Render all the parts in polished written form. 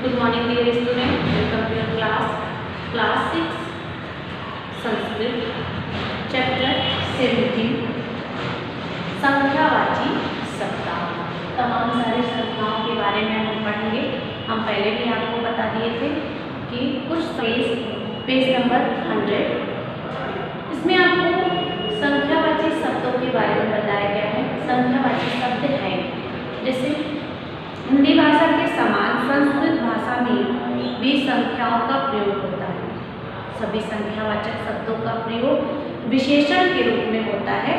Good morning dear student, welcome to your class 6 Sanskrit chapter 17 संख्यावाची सप्ताह। तमाम सारे संख्याओं के बारे में हम पढ़ेंगे। हम पहले भी आपको बता दिए थे कि कुछ पेज नंबर 100 इसमें आपको संख्यावाची शब्दों के बारे में बताया गया है। संख्यावाची शब्द है जैसे हिंदी भाषा के समान संस्कृत भाषा में भी संख्याओं का प्रयोग होता है। सभी संख्यावाचक शब्दों का प्रयोग विशेषण के रूप में होता है।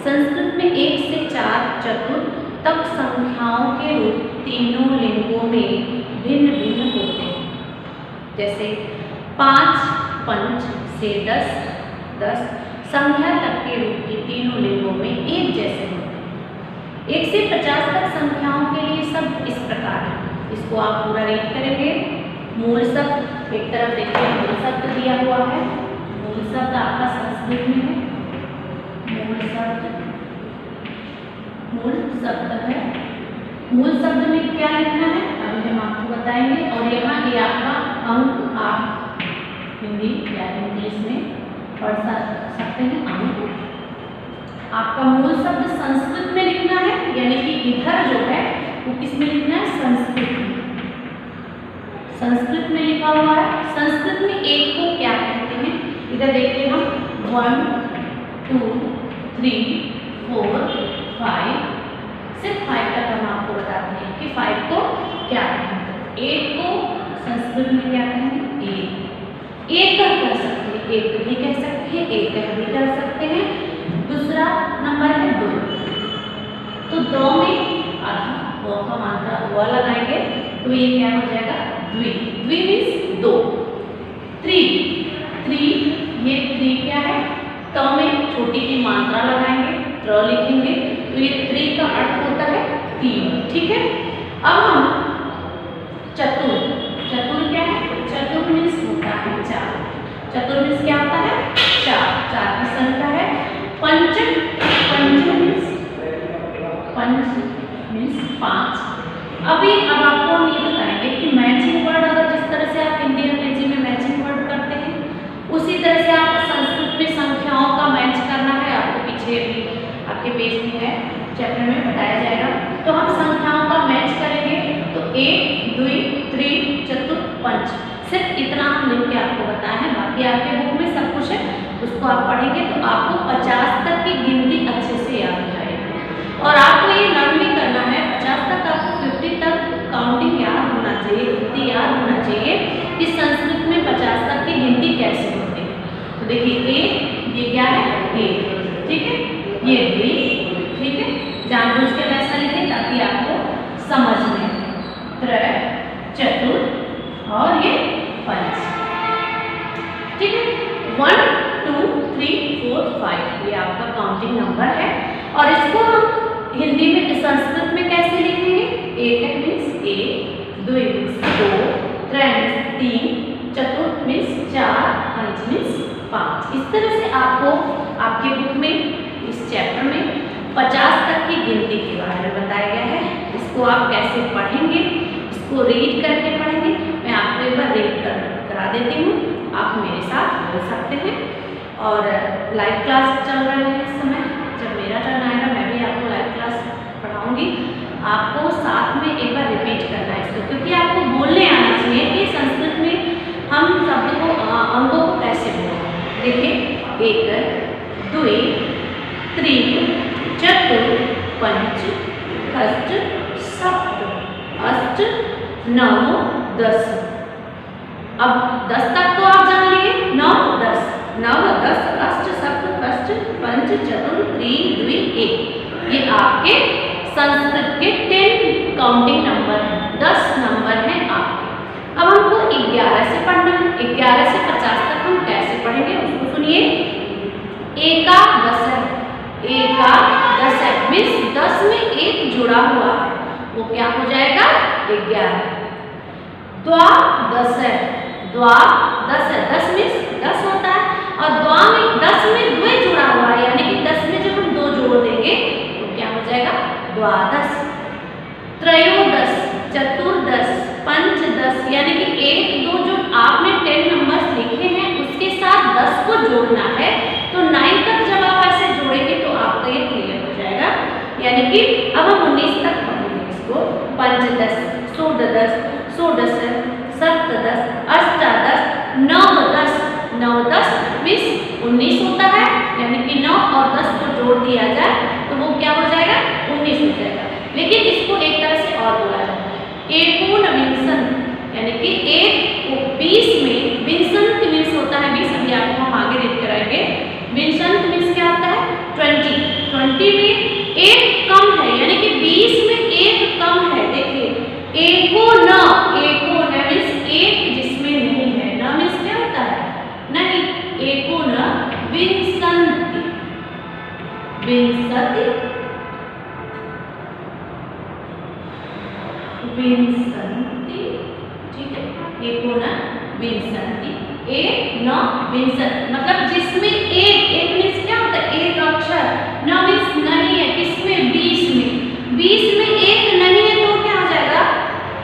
संस्कृत में 1 से 4 चतुर तक संख्याओं के रूप तीनों लिंगों में भिन्न भिन्न होते हैं। जैसे 5 पंच से 10 संख्या तक के रूप के तीनों लिंगों में एक जैसे होते हैं। 1 से 50 तक संख्याओं के लिए सब इस प्रकार है। इसको आप पूरा रीड करेंगे। मूल शब्द एक तरफ देखिए, मूल शब्द दिया हुआ है। मूल शब्द आपका संस्कृत में है। मूल शब्द है। मूल शब्द में क्या लिखना है अभी हम आपको बताएंगे। और यहाँ ये आपका अंक आप हिंदी या इंग्लिश में पढ़ सकते हैं। अंक आपका मूल शब्द संस्कृत में लिखना है, यानी कि इधर जो है वो किस में लिखना है, संस्कृत में। संस्कृत में लिखा हुआ है। संस्कृत में एक को क्या कहते हैं, इधर देखिए हम 1 2 3 4 5 सिर्फ 5 तक हम आपको बताते हैं कि 5 को क्या कहेंगे। एक को संस्कृत में क्या कहेंगे, एक कर सकते हैं, एक भी कह सकते हैं, एक भी कर सकते हैं। दूसरा नंबर है 2, तो 2 में आधा वो का मात्रा हुआ लगाएंगे तो ये क्या हो जाएगा, द्वि। द्वि मीन्स 2। 3 ये 3 क्या है, त में छोटी की मात्रा लगाएंगे, त्र लिखेंगे तो ये 3 का अर्थ होता है 3। ठीक है। अब हम चतुर क्या है, चतुर मीन्स होता है 4। चतुर मीन्स क्या होता है, 4 की संख्या है। पंच मीन्स 5। अब आपको हम ये बताएंगे कि मैचिंग वर्ड, अगर जिस तरह से आप हिंदी अंग्रेजी में मैचिंग वर्ड करते हैं उसी तरह से आपको संस्कृत में संख्याओं का मैच करना है। आपको पीछे भी आपके पेज में है, चैप्टर में बताया जाएगा। तो हम संख्याओं का मैच करेंगे तो 1 2 3 चतुर पंच, सिर्फ इतना हम लिख के आपको बताया है। बाकी आपके बुक में सब कुछ है, उसको आप पढ़ेंगे तो आपको 50 तक की गिनती अच्छे से याद हो जाएगी। और आपको ये लर्न भी करना है 50 तक, आपको 50 तक काउंटिंग याद होना चाहिए, गिनती याद होना चाहिए कि संस्कृत में 50 तक की गिनती कैसे होती है। तो देखिए ये क्या है, ठीक है, ये 2, ठीक है, जानबूझ के वैसा लिखे ताकि आपको समझ में। 3 चतुर और ये पंच, ठीक है। 1 2 3 4 5 ये आपका काउंटिंग नंबर है। और इसको हम हिंदी में संस्कृत में कैसे लिखेंगे, 1 मीन्स 1, 2 मीन्स 2, 3 मीन्स 3, चतुर मीन्स 4, पंच मीन्स 5। इस तरह से आपको आपके बुक में इस चैप्टर में 50 तक की गिनती के बारे में बताया गया है। इसको आप कैसे पढ़ेंगे, इसको रीड करके पढ़ेंगे। मैं आपको एक बार रीड करा देती हूँ, आप मेरे साथ बोल सकते हैं। और लाइव क्लास चल रहा है इस समय। जब मेरा टर्न आएगा मैं भी आपको लाइव क्लास पढ़ाऊँगी। आपको साथ में एक बार रिपीट करना है इसको, क्योंकि आपको बोलने आना चाहिए कि संस्कृत में हम शब्द को अंकों को कैसे बोलें। देखिए 1 2 3 चतुर पंच षष्ठ सप्त अष्ट नव 10। अब 10 तक तो आप जान लिए, 9 10 अष्ट सप्त अष्ट पंच चतुर 3 2 1 ये आपके संस्कृत के 10 काउंटिंग नंबर हैं, 10 नंबर हैं आपके। अब हमको 11 से पढ़ना है। 11 से 50 तक हम कैसे पढ़ेंगे उसको सुनिए। एका दशक मीन्स 10 में 1 जुड़ा हुआ है, वो क्या हो जाएगा, 11। द्वा 10 मीन्स 10 होता है। और द्वा में 10 में 2 जुड़ा हुआ है, यानी कि 10 में जब हम 2 जोड़ देंगे तो क्या हो जाएगा, द्वादश। त्रयोदश चतुर्दश पंचदश कि अब हम 19 तक पढ़ेंगे इसको। पंचदश, षोडश, षोडश, सप्तदश, अष्टादश, नवदश। नवदश मीन्स 19 होता है, यानी कि 9 और 10 को जोड़ दिया जाए तो वो क्या हो जाएगा, 19 हो जाएगा। लेकिन इसको एक तरह से और बोला जाता है एकोनविंशति, यानी कि 20 में विंशति मीन्स होता है 20। अभी आपको हम आगे रीड कराएंगे। विंशति मीन्स क्या होता है 20। 20 में एक कम है, यानी कि 20 में एक कम है। देखिए एकोन मीन्स एक जिसमें नहीं है, न मीन्स क्या होता है नहीं। एकोनविंशति, विंशति, विंशति, ठीक है। एकोनविंशति, एकोनविंशति मतलब जिसमें एक मीन्स क्या होता है एक अक्षर, न मीन्स नहीं है। किसमें 20 में, 20 में एक नहीं है तो क्या हो जाएगा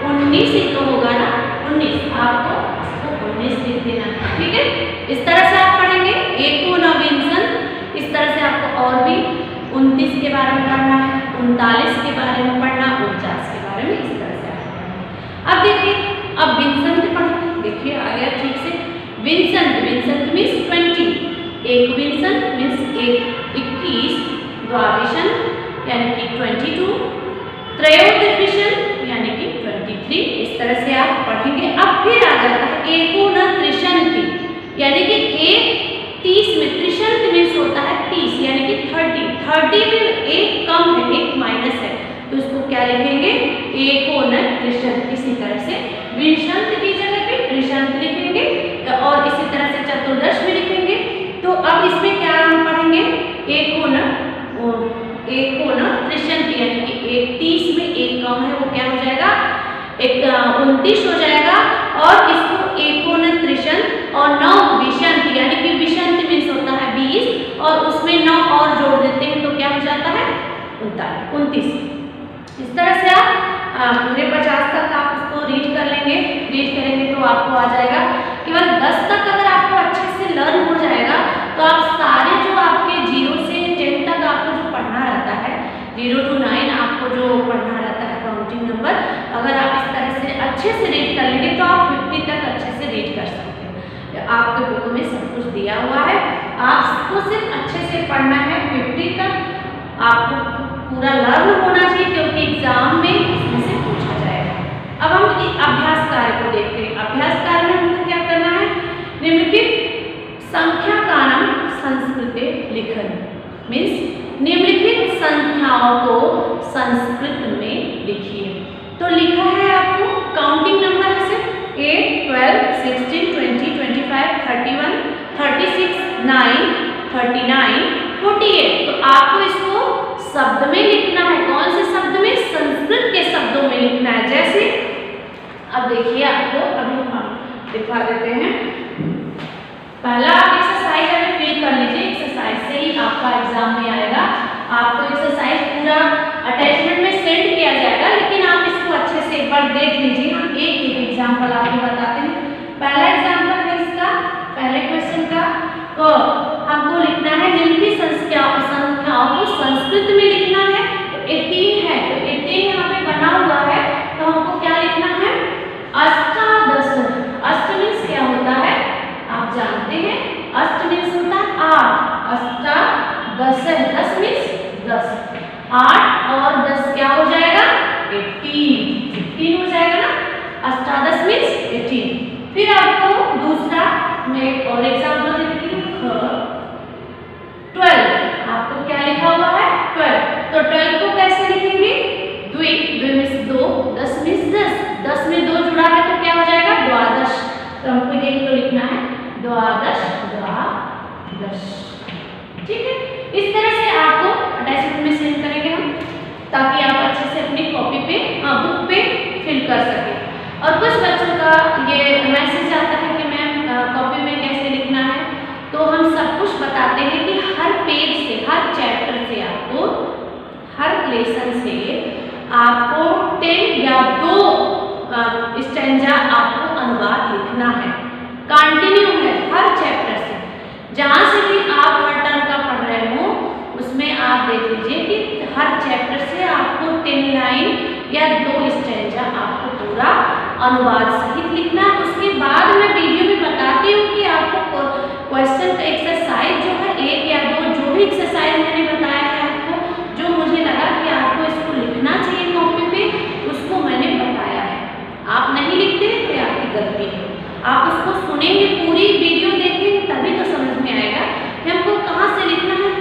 19 ही तो होगा ना, 19। आपको इसको 19 लिख देना, ठीक है। इस तरह से आप पढ़ेंगे एकोनविंशति। इस तरह से आपको और भी 29 के बारे में पढ़ना है, 39 के बारे में पढ़ना, 49 के बारे में, इस तरह से आप पढ़ेंगे। अब देखिए अब विंशति पढ़ेंगे। देखिए आ गया ठीक से। विंशति, विंशति मीन्स 20। एक विंशति मीन्स 21। द्वाविशन यानी कि 22। त्रयोदशिशन यानी कि 23। इस तरह से आप पढ़ेंगे। अब फिर आ जाता है एकोनत्रिशंति, यानी कि 30 में, त्रिशंति मीन्स होता है 30, यानी कि 30 में एक कम है, एक माइनस है, तो उसको क्या लिखेंगे एकोनत्रिशंति। इसी तरह से विंशति की जगह पे त्रिशंति लिखेंगे और इसी तरह से चतुर्दश भी लिखेंगे। तो अब इसमें क्या हम पढ़ेंगे एकोनत्रिशंति, यानी कि 30 में एक कम है, वो क्या हो जाएगा 29 हो जाएगा। और इसको एकोनत्रिशंति और नवविंशति, यानी कि विंशति मीन्स होता है 20 और उसमें 9 और जोड़ देते हैं तो क्या हो जाता है 29। इस तरह से आप पूरे 50 तक आप इसको रीड कर लेंगे। रीड करेंगे तो आपको आ जाएगा। केवल 10 तक अगर आपको अच्छे से लर्न हो जाएगा तो आप सारे जो आपके 0 से 10 तक आपको जो पढ़ना रहता है, 0 to 9 आपको जो पढ़ना रहता है काउंटिंग नंबर, अगर आप इस तरह से अच्छे से रीड कर लेंगे तो आप 50 तक अच्छे से रीड कर सकते हैं। आपके बुक में सब कुछ दिया हुआ है, आपको सिर्फ अच्छे से पढ़ना है। 50 तक आपको पूरा लर्न होना चाहिए, क्योंकि एग्जाम में इसमें से पूछा जाएगा। अब हम अभ्यास कार्य को देखते हैं। अभ्यास कार्य में हमको क्या करना है, निम्नलिखित संख्या का नाम संस्कृते लिखन, मीन्स निम्नलिखित संख्याओं को संस्कृत में लिखिए। तो लिखा है आपको काउंटिंग नंबर है सिर्फ 8, 12, 16, 20, 25, 31, 36, 9, 39, 48। तो आपको इसको शब्द में लिखना है। कौन से शब्द में, संस्कृत के शब्दों में लिखना है। जैसे अब देखिए आपको अभी हम दिखा देते हैं। पहला आप एक्सरसाइज अभी फिल कर लीजिए, एक्सरसाइज से ही आपका एग्जाम में आएगा। आपको एक्सरसाइज पूरा अटैचमेंट में सेंड किया जाएगा, लेकिन आप इसको अच्छे से एक बार देख लीजिए। हम एक एग्जाम्पल आपको बताते हैं। पहला एग्जाम्पल है इसका, पहले क्वेश्चन का। तो हमको लिखना है निम्नलिखित संख्याओं को संस्कृत में लिखना है। तो 18 है, तो 18 यहाँ पे बना हुआ है, तो हमको क्या लिखना है अष्टादश। अष्ट मीन्स क्या होता है आप जानते हैं, अष्ट मीन्स होता है 8। अष्टादश, 10 मीन्स 10, 8 और 10 क्या हो जाएगा 18 हो जाएगा ना। अष्टादश मीन्स 18। फिर आपको दूसरा मैं एक और एग्जाम्पल देती हूँ। 12, आपको क्या लिखा हुआ है 12। तो 12 को कैसे लिखेंगे, द्वि मीन्स 2, 10 मीन्स 10, 10 में 2 जुड़ा है तो क्या हो जाएगा द्वादश। तो हमको यही तो लिखना है द्वादश, द्वादश, ठीक है। इस तरह से आपको अटैचमेंट में सेंड करेंगे हम, ताकि आप अच्छे से अपनी कॉपी पे बुक पे फिल कर सकें। और कुछ बच्चों का ये मैसेज आता है कि मैम कॉपी में कैसे लिखना है, तो हम सब कुछ बताते हैं कि हर पेज से, हर चैप्टर से आपको, हर लेसन से आपको 10 या 2 स्टैंजा आपको अनुवाद लिखना है। कंटिन्यू है हर चैप्टर से, जहाँ से भी आप हर टर्म का पढ़ रहे हो उसमें आप देख लीजिए कि हर चैप्टर से या 2 स्टैंजा आपको पूरा अनुवाद सहित लिखना है। उसके बाद मैं वीडियो में बताती हूँ कि आपको क्वेश्चन का एक्सरसाइज जो है 1 या 2 जो भी एक्सरसाइज मैंने बताया है आपको, जो मुझे लगा कि आपको इसको लिखना चाहिए कॉपी पे, उसको मैंने बताया है। आप नहीं लिखते तो आपकी गलती है। आप उसको सुनेंगे, पूरी वीडियो देखेंगे तभी तो समझ में आएगा कि हमको कहाँ से लिखना है।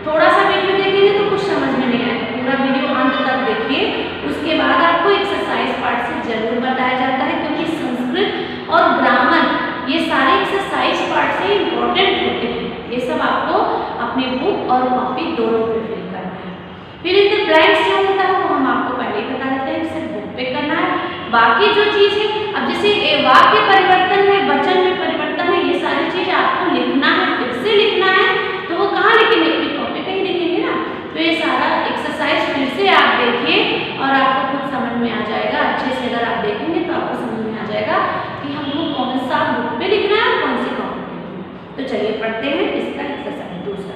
थोड़ा सा वीडियो देखेंगे तो कुछ समझ में नहीं आएगा। पूरा वीडियो अंत तक देखिए, उसके बाद आपको एक्सरसाइज पार्ट से जरूर बताया जाता है, क्योंकि संस्कृत और ग्रामर ये सारे एक्सरसाइज पार्ट से इम्पोर्टेंट होते हैं। ये सब आपको अपने बुक और कॉपी दोनों पे फिल करना है। फिर इन द ब्लैंक्स जो होता है वो हम आपको पहले ही बता देते हैं, सिर्फ बुक पे करना है। बाकी जो चीज़ है, अब जैसे वाक्य परिवर्तन है, वचन में परिवर्तन है, ये सारी चीज़ आपको लिखना है, फिर से लिखना है। तो वो कहाँ लिखेंगे? अपनी कॉपी पे ही लिखेंगे ना। तो ये सारा एक्सरसाइज फिर से आप देखिए और आपको खुद समझ में आ जाएगा। अच्छे से अगर आप देखेंगे तो आपको समझ में आ जाएगा कि हमको कौन सा बुक पे लिखना है और कौन सी कॉपी पे लिखना है। तो चलिए पढ़ते हैं इसका एक्सरसाइज दूसरा।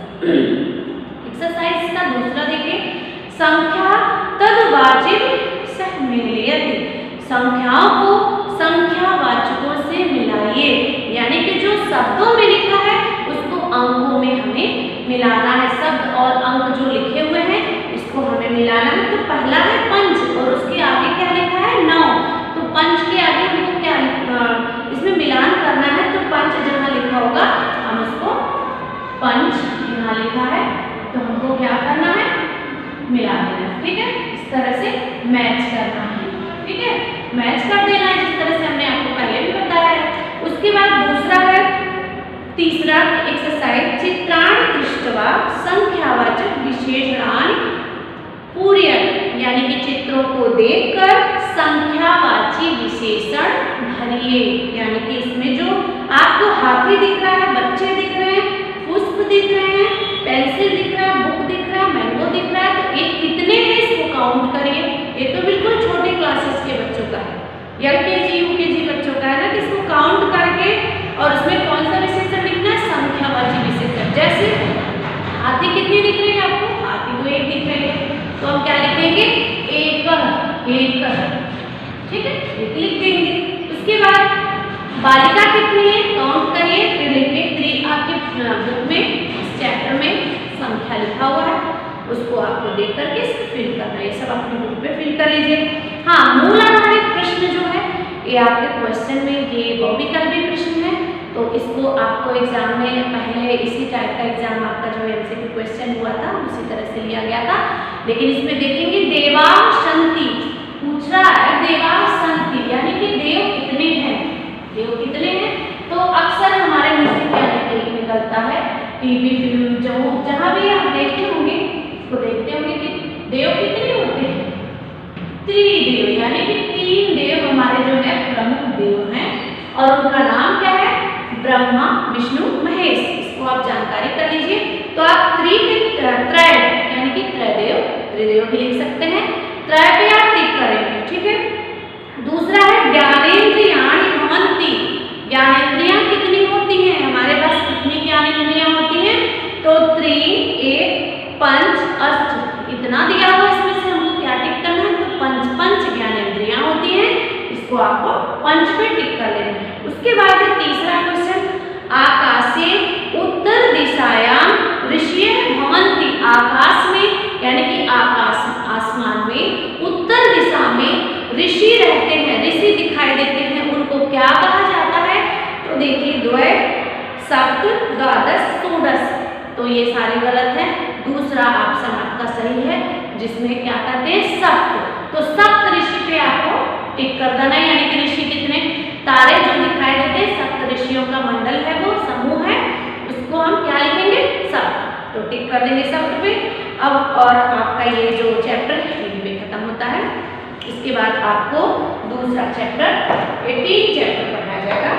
एक्सरसाइज का दूसरा देखिए, संख्या तद्वाचिक सहमिलियति, संख्याओं को संख्यावाचकों से मिलाइए। यानी कि जो शब्दों में लिखा है उसको अंकों में हमें मिलाना है। शब्द और अंक जो लिखे हुए हैं इसको हमें मिलाना है। तो पहला है पंच और उसके आगे क्या लिखा है? 9। तो पंच के आगे हमको क्या इसमें मिलान करना है। तो पंच जहाँ लिखा होगा हम उसको पंच यहाँ लिखा है तो हमको क्या करना है? मिला देना है। ठीक है, इस तरह से मैच करना है। ठीक है, मैच कर देना है जिस तरह से हमने आपको पहले भी बताया है। उसके बाद दूसरा है तीसरा एक्सरसाइज, चित्राण दृष्ट्वा संख्यावाचक विशेषणानि पूरयन्, यानी कि चित्रों को देखकर संख्यावाची विशेषण भरिए। यानी कि इसमें जो आपको हाथी दिख रहा है, बच्चे दिख रहे हैं, पुष्प दिख रहे हैं, पेंसिल दिख रहा है, बुक दिख रहा है, मैंगो दिख रहा है, तो ये कितने हैं इसको काउंट करिए। ये तो बिल्कुल छोटे क्लासेस के बच्चों का है, LKG UKG बच्चों का है ना, कि इसको काउंट करके और उसमें कौन सा विशेषण लिखना है? संख्यावाची विशेषण। जैसे हाथी कितने दिख रहे हैं आपको? हाथी तो 1 दिख रहे हैं, तो हम क्या लिखेंगे? एक। ठीक है, एक लिख देंगे। उसके बाद बालिका कितनी है काउंट करिए, फिर लिखिए 3। आपके बुक में इस चैप्टर में संख्या लिखा हुआ है, उसको आपको देख करके फिल करना है। ये सब अपने बुक पे फिल कर लीजिए। हाँ, मूल आधारित प्रश्न जो है ये आपके क्वेश्चन में ये बहुविकल्पी प्रश्न है, तो इसको आपको एग्जाम में पहले इसी टाइप का एग्जाम आपका जो MCQ क्वेश्चन हुआ था उसी तरह से लिया गया था। लेकिन इसमें देखेंगे देवासंति पूछ रहा है, देवासंति यानी कि देव कितने हैं? देव कितने हैं? तो अक्सर हमारे मुंह से क्या निकलता है, टीवी फिल्म जहाँ भी आप देखते होंगे तो देखते होंगे कि देव कितने होते हैं? त्रिदेव, यानी कि 3 देव हमारे जो है प्रमुख देव हैं और उनका नाम क्या है? ब्रह्मा, विष्णु, महेश। इसको आप जानकारी कर लीजिए। तो आप त्रय यानी कि त्रिदेव भी लिख सकते हैं। त्रय पे आप टिक करेंगे। ठीक है, दूसरा है ज्ञानेन्द्रियाणि भवन्ति, ज्ञानेन्द्रियां कितनी होती हैं? हमारे पास कितनी ज्ञानेन्द्रियां होती हैं? तो 3, 1, 5, अष्ट इतना दिया हुआ, इसमें से हमको क्या टिक करना है? तो पंच ज्ञानेन्द्रियां होती हैं, इसको आपको पंच पे टिक कर लेना है। उसके बाद तीसरा क्वेश्चन, आकाशे उत्तर दिशायां ऋषयः भवन्ति, आकाश में यानी कि आसमान में उत्तर दिशा में ऋषि रहते हैं, ऋषि दिखाई देते हैं, उनको क्या कहा जाता है? तो देखिए द्वय, सप्त, द्वादश, षोडश, तो ये सारे गलत हैं। दूसरा ऑप्शन आपका सही है जिसमें क्या कहते हैं? सप्त। तो सप्त ऋषि पे आपको टिक कर देना है, यानी कि ऋषि कितने? तारे जो दिखाई देते हैं, सप्त ऋषियों का मंडल है, वो समूह है, उसको हम क्या लिखेंगे? सप्त। तो टिक कर देंगे सप्त पे। अब और आपका ये जो चैप्टर है यहीं पे खत्म होता है। इसके बाद आपको दूसरा चैप्टर 18 चैप्टर पढ़ाया जाएगा।